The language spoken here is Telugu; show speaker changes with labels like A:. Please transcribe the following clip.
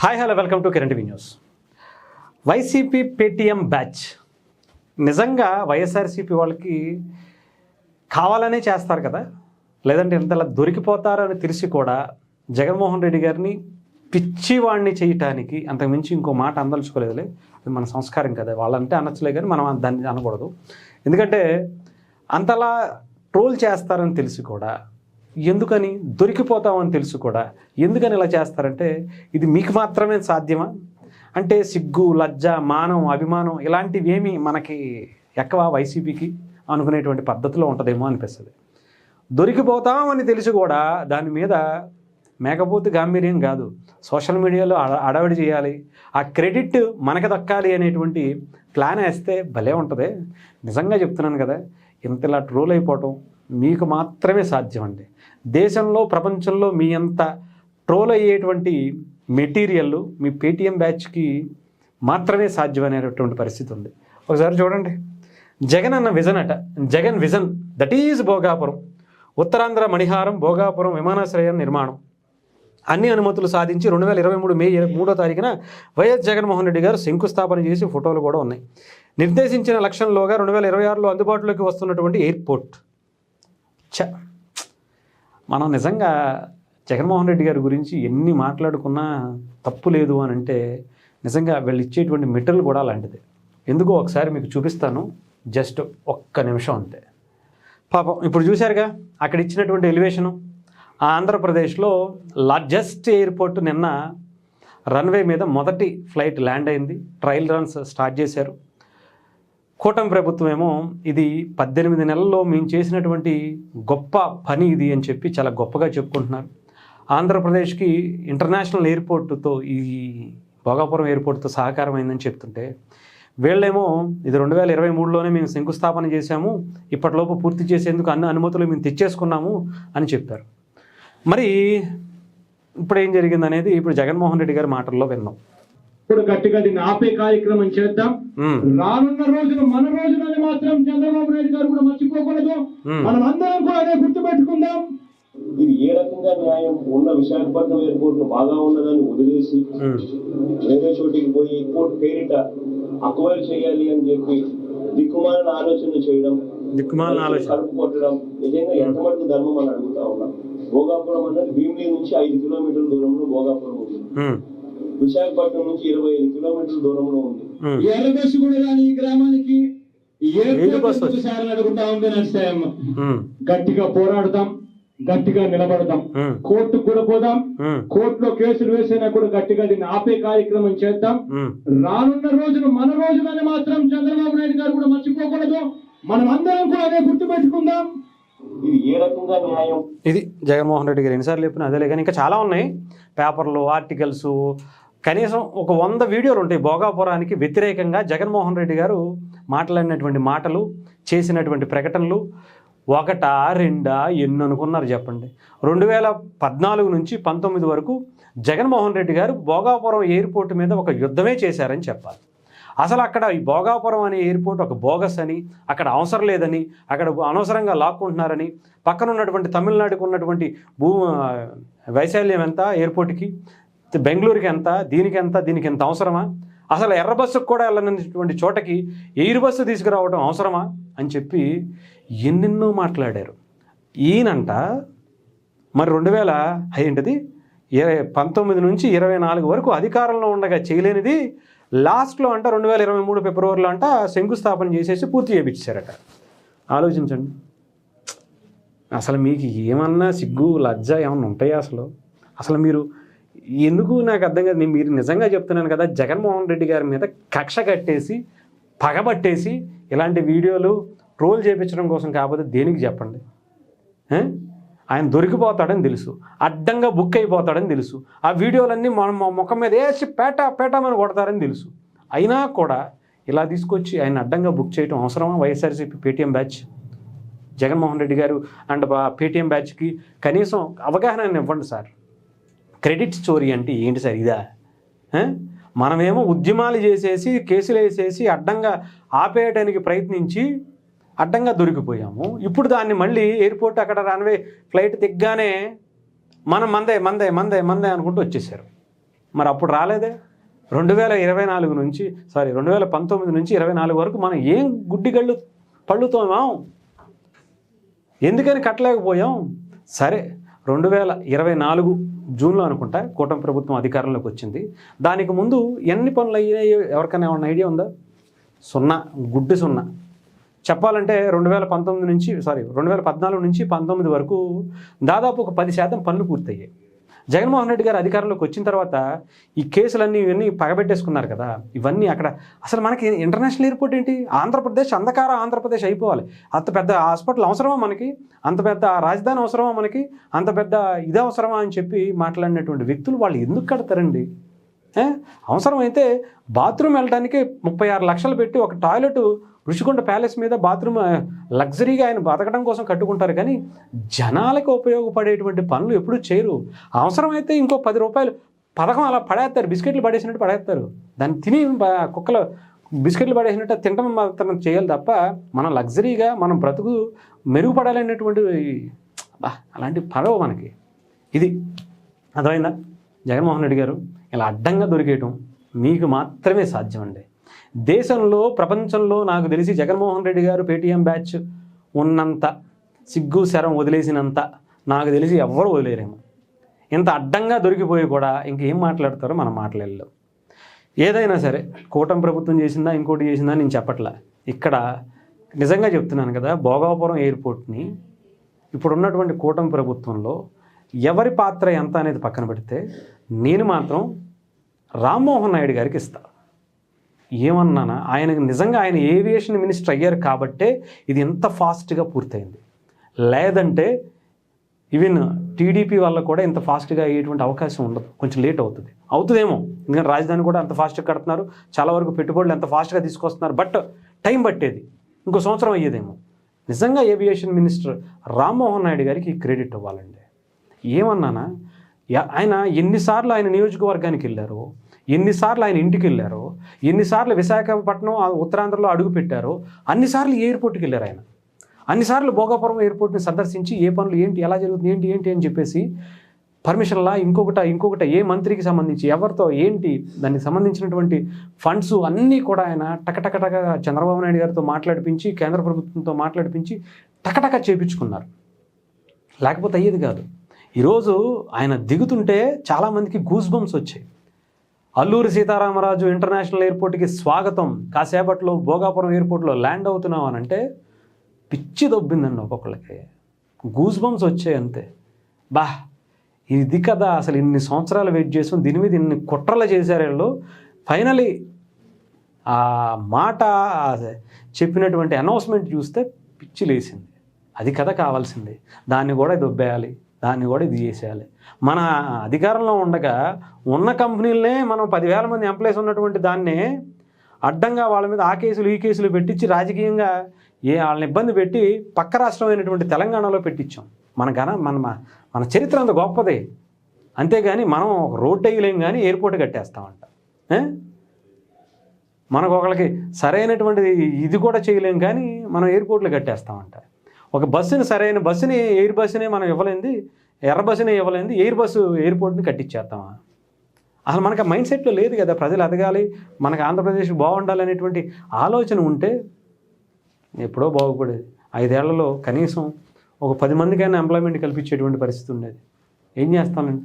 A: Hi hello welcome to current news. YCP Paytm batch నిజంగా వైఎస్ఆర్సీపీ వాళ్ళకి కావాలనే చేస్తారు కదా, లేదంటే ఇంతలా దొరికిపోతారని తెలిసి కూడా జగన్మోహన్ రెడ్డి గారిని పిచ్చివాడిని చేయటానికి అంతకుమించి ఇంకో మాట అందలుచుకోలేదులే. అది మన సంస్కారం కదా, వాళ్ళంటే అనొచ్చులే కానీ మనం దాన్ని అనకూడదు. ఎందుకంటే అంతలా ట్రోల్ చేస్తారని తెలిసి కూడా, ఎందుకని దొరికిపోతామని తెలుసు కూడా ఎందుకని ఇలా చేస్తారంటే ఇది మీకు మాత్రమే సాధ్యమా అంటే సిగ్గు, లజ్జ, మానం, అభిమానం ఇలాంటివి ఏమీ మనకి ఎక్కువ వైసీపీకి అనుకునేటువంటి పద్ధతిలో ఉంటుందేమో అనిపిస్తుంది. దొరికిపోతామని తెలిసి కూడా దాని మీద మేకపోతే గాంభీర్యం కాదు, సోషల్ మీడియాలో అడవిడి చేయాలి, ఆ క్రెడిట్ మనకు దక్కాలి అనేటువంటి ప్లాన్ వేస్తే భలే ఉంటుంది. నిజంగా చెప్తున్నాను కదా, ఇంతలా ట్రోల్ అయిపోవటం మీకు మాత్రమే సాధ్యం అండి. దేశంలో ప్రపంచంలో మీ అంత ట్రోల్ అయ్యేటువంటి మెటీరియల్ మీ పేటీఎం బ్యాచ్కి మాత్రమే సాధ్యమనేటువంటి పరిస్థితి ఉంది. ఒకసారి చూడండి, జగన్ అన్న విజన్ అట, Jagan vision that is Bhogapuram, Uttarandhra మణిహారం భోగాపురం విమానాశ్రయం నిర్మాణం. అన్ని అనుమతులు సాధించి 2023 మే 3వ వైఎస్ జగన్మోహన్ రెడ్డి గారు శంకుస్థాపన చేసి ఫోటోలు కూడా ఉన్నాయి. నిర్దేశించిన లక్ష్యంలోగా 2026లో అందుబాటులోకి వస్తున్నటువంటి ఎయిర్పోర్ట్. మనం నిజంగా జగన్మోహన్ రెడ్డి గారి గురించి ఎన్ని మాట్లాడుకున్నా తప్పు లేదు అని అంటే నిజంగా వీళ్ళు ఇచ్చేటువంటి మెటీరియల్ కూడా అలాంటిది. ఎందుకో ఒకసారి మీకు చూపిస్తాను, జస్ట్ ఒక్క నిమిషం అంతే. పాపం ఇప్పుడు చూశారుగా అక్కడ ఇచ్చినటువంటి ఎలివేషను. ఆంధ్రప్రదేశ్లో లార్జెస్ట్ ఎయిర్పోర్ట్ నిన్న రన్వే మీద మొదటి ఫ్లైట్ ల్యాండ్ అయింది, ట్రయల్ రన్స్ స్టార్ట్ చేశారు. కూటమి ప్రభుత్వం ఏమో ఇది 18 నెలల్లో మేము చేసినటువంటి గొప్ప పని ఇది అని చెప్పి చాలా గొప్పగా చెప్పుకుంటున్నారు. ఆంధ్రప్రదేశ్కి ఇంటర్నేషనల్ ఎయిర్పోర్టుతో ఈ భోగాపురం ఎయిర్పోర్ట్తో సహకారం అయిందని చెప్తుంటే వీళ్ళేమో ఇది 2023లోనే మేము శంకుస్థాపన చేశాము, ఇప్పటిలోపు పూర్తి చేసేందుకు అన్ని అనుమతులు మేము తెచ్చేసుకున్నాము అని చెప్పారు. మరి ఇప్పుడు ఏం జరిగింది అనేది ఇప్పుడు జగన్మోహన్ రెడ్డి గారి మాటల్లో విన్నాం.
B: ఇప్పుడు గట్టిగా దీన్ని ఆపే కార్యక్రమం చేద్దాం. రానున్న రోజులు మన రోజులని మాత్రం చంద్రబాబు నాయుడు గారు కూడా మర్చిపోకూడదు. మనం అందరం కూడా అదే గుర్తుపెట్టుకుందాం.
C: ఇది ఏ రకంగా న్యాయం? ఉన్న విశాఖపట్నం ఎయిర్పోర్ట్ ను బాగా ఉన్నదాన్ని వదిలేసి వేరే చోటికి పోయి ఎయిర్పోర్ట్ పేరిట అక్వైర్ చేయాలి అని చెప్పి దిక్కుమాలిన ఆలోచన చేయడం, కడుపు కొట్టడం నిజంగా ఎంత మటుకు ధర్మం అని అడుగుతా ఉన్నాం. భోగాపురం అన్నది భీమిలి నుంచి 5 కిలోమీటర్ల దూరంలో భోగాపురం ఉంది. విశాఖపట్నం నుంచి 25 కిలోమీటర్ల దూరంలో ఉంది.
B: ఎర్ర బస్సు కూడా రాని ఈ గ్రామానికి అడుగుతా ఉంది నడుస్తాయమ్మ. గట్టిగా పోరాడతాం, గట్టిగా నిలబడతాం, కోర్టుకు కూడా పోదాం. కోర్టులో కేసులు వేసినా కూడా గట్టిగా దీన్ని ఆపే కార్యక్రమం చేద్దాం. రానున్న రోజులు మన రోజులని మాత్రం చంద్రబాబు నాయుడు గారు కూడా మర్చిపోకూడదు. మనం అందరం కూడా అదే గుర్తుపెట్టుకుందాం.
C: ఇది ఏ రకంగా న్యాయం?
A: ఇది జగన్మోహన్ రెడ్డి గారు ఎన్నిసార్లు చెప్పినా అదేలే కానీ ఇంకా చాలా ఉన్నాయి పేపర్లు, ఆర్టికల్స్, కనీసం ఒక 100 వీడియోలు ఉంటాయి భోగాపురానికి వ్యతిరేకంగా జగన్మోహన్ రెడ్డి గారు మాట్లాడినటువంటి మాటలు, చేసినటువంటి ప్రకటనలు. 1, 2 ఎన్ని అనుకున్నారు చెప్పండి. 2014 నుంచి 19 వరకు జగన్మోహన్ రెడ్డి గారు భోగాపురం ఎయిర్పోర్ట్ మీద ఒక యుద్ధమే చేశారని చెప్పాలి. అసలు అక్కడ ఈ భోగాపురం అనే ఎయిర్పోర్ట్ ఒక బోగస్ అని, అక్కడ అవసరం లేదని, అక్కడ అనవసరంగా లాక్కుంటున్నారని, పక్కన ఉన్నటువంటి తమిళనాడుకు ఉన్నటువంటి వైశాల్యం ఎంత ఎయిర్పోర్ట్కి, బెంగళూరుకి ఎంత, దీనికి ఎంత, దీనికి ఎంత అవసరమా, అసలు ఎర్ర బస్సుకు కూడా వెళ్ళనటువంటి చోటకి ఎయిర్ బస్సు తీసుకురావడం అవసరమా అని చెప్పి ఎన్నెన్నో మాట్లాడారు. ఈయనంట మరి 2019 నుంచి 24 వరకు అధికారంలో ఉండగా చేయలేనిది లాస్ట్లో అంట 2023 ఫిబ్రవరిలో అంట శంకుస్థాపన చేసేసి పూర్తి చేయించారట. ఆలోచించండి, అసలు మీకు ఏమన్నా సిగ్గు, లజ్జ ఏమన్నా ఉంటాయా? అసలు మీరు ఎందుకు నాకు అర్థం కాదు. మీరు నిజంగా చెప్తున్నాను కదా, జగన్మోహన్ రెడ్డి గారి మీద కక్ష కట్టేసి, పగబట్టేసి ఇలాంటి వీడియోలు ట్రోల్ చేయించడం కోసం కాకపోతే దేనికి చెప్పండి? ఆయన దొరికిపోతాడని తెలుసు, అడ్డంగా బుక్ అయిపోతాడని తెలుసు, ఆ వీడియోలన్నీ మన ముఖం మీద వేసి పేటమని కొడతారని తెలుసు. అయినా కూడా ఇలా తీసుకొచ్చి ఆయన అడ్డంగా బుక్ చేయడం అవసరమా? వైఎస్ఆర్సీపీ పేటీఎం బ్యాచ్, జగన్మోహన్ రెడ్డి గారు అండ్ పేటీఎం బ్యాచ్కి కనీసం అవగాహన ఇవ్వండి సార్. క్రెడిట్ స్టోరీ అంటే ఏంటి సార్ ఇదా? మనమేమో ఉద్యమాలు చేసేసి, కేసులు వేసేసి, అడ్డంగా ఆపేయడానికి ప్రయత్నించి అడ్డంగా దొరికిపోయాము. ఇప్పుడు దాన్ని మళ్ళీ ఎయిర్పోర్ట్ అక్కడ రన్వే ఫ్లైట్ దిగ్గానే మనం మందే అనుకుంటూ వచ్చేసారు. మరి అప్పుడు రాలేదే. 2019 నుంచి 24 వరకు మనం ఏం గుడ్డిగళ్ళు పళ్ళుతోమాం, ఎందుకని కట్టలేకపోయాం? సరే 2024 జూన్లో అనుకుంటా కూటమి ప్రభుత్వం అధికారంలోకి వచ్చింది. దానికి ముందు ఎన్ని పనులు అయ్యాయో ఎవరికైనా ఏమన్నా ఐడియా ఉందా? గుడ్డి సున్నా. చెప్పాలంటే 2014 నుంచి 19 వరకు దాదాపు ఒక 10% పనులు పూర్తయ్యాయి. జగన్మోహన్ రెడ్డి గారు అధికారంలోకి వచ్చిన తర్వాత ఈ కేసులన్నీ ఇవన్నీ పగబెట్టేసుకున్నారు కదా. ఇవన్నీ అక్కడ అసలు మనకి ఇంటర్నేషనల్ ఎయిర్పోర్ట్ ఏంటి? ఆంధ్రప్రదేశ్ అయిపోవాలి. అంత పెద్ద హాస్పిటల్ అవసరమా మనకి? అంత పెద్ద రాజధాని అవసరమా మనకి? అంత పెద్ద ఇది అవసరమా అని చెప్పి మాట్లాడినటువంటి వ్యక్తులు వాళ్ళు ఎందుకు కడతారండి? అవసరమైతే బాత్రూమ్ వెళ్ళడానికి 36 లక్షలు పెట్టి ఒక టాయిలెట్ ఋషికొండ ప్యాలెస్ మీద బాత్రూమ్ లగ్జరీగా ఆయన బతకడం కోసం కట్టుకుంటారు, కానీ జనాలకు ఉపయోగపడేటువంటి పనులు ఎప్పుడూ చేయరు. అవసరమైతే ఇంకో 10 రూపాయలు పథకం అలా పడేస్తారు, బిస్కెట్లు పడేసినట్టు పడేస్తారు. దాన్ని తిని కుక్కలు బిస్కెట్లు పడేసినట్టు తినడం మాత్రం చేయాలి తప్ప మనం లగ్జరీగా మనం బ్రతుకు మెరుగుపడాలనేటువంటి అలాంటి పడవ మనకి. ఇది అర్థమైందా? జగన్మోహన్ రెడ్డి గారు ఇలా అడ్డంగా దొరికేయటం మీకు మాత్రమే సాధ్యం అండి. దేశంలో ప్రపంచంలో నాకు తెలిసి జగన్మోహన్ రెడ్డి గారు పేటీఎం బ్యాచ్ ఉన్నంత సిగ్గు శరం వదిలేసినంత నాకు తెలిసి ఎవ్వరు వదిలేరేమో. ఇంత అడ్డంగా దొరికిపోయి కూడా ఇంకేం మాట్లాడతారో మనం మాట్లాడలేం. ఏదైనా సరే కూటమి ప్రభుత్వం చేసిందా ఇంకోటి చేసిందా నేను చెప్పట్లా. ఇక్కడ నిజంగా చెప్తున్నాను కదా, భోగాపురం ఎయిర్పోర్ట్ని ఇప్పుడున్నటువంటి కూటమి ప్రభుత్వంలో ఎవరి పాత్ర ఎంత అనేది పక్కన పెడితే నేను మాత్రం రామ్మోహన్ నాయుడు గారికి ఇస్తా. ఏమన్నానా, ఆయనకు నిజంగా ఆయన ఏవియేషన్ మినిస్టర్ అయ్యారు కాబట్టే ఇది ఎంత ఫాస్ట్గా పూర్తయింది. లేదంటే ఈవెన్ టీడీపీ వల్ల కూడా ఇంత ఫాస్ట్గా అయ్యేటువంటి అవకాశం ఉండదు, కొంచెం లేట్ అవుతుందేమో. ఎందుకంటే రాజధాని కూడా అంత ఫాస్ట్గా కడుతున్నారు, చాలా వరకు పెట్టుబడులు ఎంత ఫాస్ట్గా తీసుకొస్తున్నారు, బట్ టైం పట్టేది, ఇంకో సంవత్సరం అయ్యేదేమో. నిజంగా ఏవియేషన్ మినిస్టర్ రామ్మోహన్ నాయుడు గారికి క్రెడిట్ ఇవ్వాలండి. ఏమన్నానా, ఆయన ఎన్నిసార్లు ఆయన నియోజకవర్గానికి వెళ్ళారు, ఎన్నిసార్లు ఆయన ఇంటికి వెళ్ళారు, ఎన్నిసార్లు విశాఖపట్నం ఉత్తరాంధ్రలో అడుగు పెట్టారు, అన్నిసార్లు ఎయిర్పోర్ట్కి వెళ్ళారు ఆయన. అన్నిసార్లు భోగాపురం ఎయిర్పోర్ట్ని సందర్శించి ఏ పనులు ఏంటి, ఎలా జరుగుతుంది ఏంటి అని చెప్పేసి పర్మిషన్లా ఇంకొకట ఏ మంత్రికి సంబంధించి ఎవరితో ఏంటి దానికి సంబంధించినటువంటి ఫండ్స్ అన్నీ కూడా ఆయన టకటకటగా చంద్రబాబు నాయుడు గారితో మాట్లాడిపించి కేంద్ర ప్రభుత్వంతో మాట్లాడిపించి టకటక చేపించుకున్నారు. లేకపోతే అయ్యేది కాదు. ఈరోజు ఆయన దిగుతుంటే చాలామందికి గూస్ బంప్స్ వచ్చాయి. అల్లూరి సీతారామరాజు ఇంటర్నేషనల్ ఎయిర్పోర్ట్కి స్వాగతం, కాసేపట్లో భోగాపురం ఎయిర్పోర్ట్లో ల్యాండ్ అవుతున్నాం అని అంటే పిచ్చి దొబ్బిందండి ఒక్కొక్కళ్ళకి, గూస్ బంప్స్ వచ్చాయి అంతే. ఇది కదా అసలు ఇన్ని సంవత్సరాలు వెయిట్ చేసాం, దీని మీద ఇన్ని కుట్రలు చేశారు వీళ్ళు. ఫైనలీ ఆ మాట చెప్పినటువంటి అనౌన్స్మెంట్ చూస్తే పిచ్చి లేసింది. అది కదా కావాల్సింది. దాన్ని కూడా దొబ్బేయాలి, దాన్ని కూడా ఇది చేసేయాలి. మన అధికారంలో ఉండగా ఉన్న కంపెనీలనే మనం 10,000 మంది ఎంప్లాయీస్ ఉన్నటువంటి దాన్నే అడ్డంగా వాళ్ళ మీద ఆ కేసులు ఈ కేసులు పెట్టించి రాజకీయంగా వాళ్ళని ఇబ్బంది పెట్టి పక్క రాష్ట్రమైనటువంటి తెలంగాణలో పెట్టించాం. మన చరిత్ర అంత గొప్పదే. అంతేగాని మనం ఒక రోడ్డు వేయలేం కానీ ఎయిర్పోర్ట్ కట్టేస్తామంట. మనకు ఒకళ్ళకి సరైనటువంటిది ఇది కూడా చేయలేం కానీ మనం ఎయిర్పోర్ట్లు కట్టేస్తామంట. ఒక సరైన బస్సుని ఎయిర్ బస్సునే మనం ఇవ్వలేంది, ఎర్ర బస్సునే ఇవ్వలేంది, ఎయిర్పోర్ట్ని కట్టించేస్తామా? అసలు మనకు ఆ మైండ్ సెట్లో లేదు కదా. ప్రజలు ఎదగాలి, మనకు ఆంధ్రప్రదేశ్ బాగుండాలి అనేటువంటి ఆలోచన ఉంటే ఎప్పుడో బాగుపడేది. 5 ఏళ్లలో కనీసం ఒక 10 మందికైనా ఎంప్లాయ్మెంట్ కల్పించేటువంటి పరిస్థితి ఉండేది. ఏం చేస్తానండి?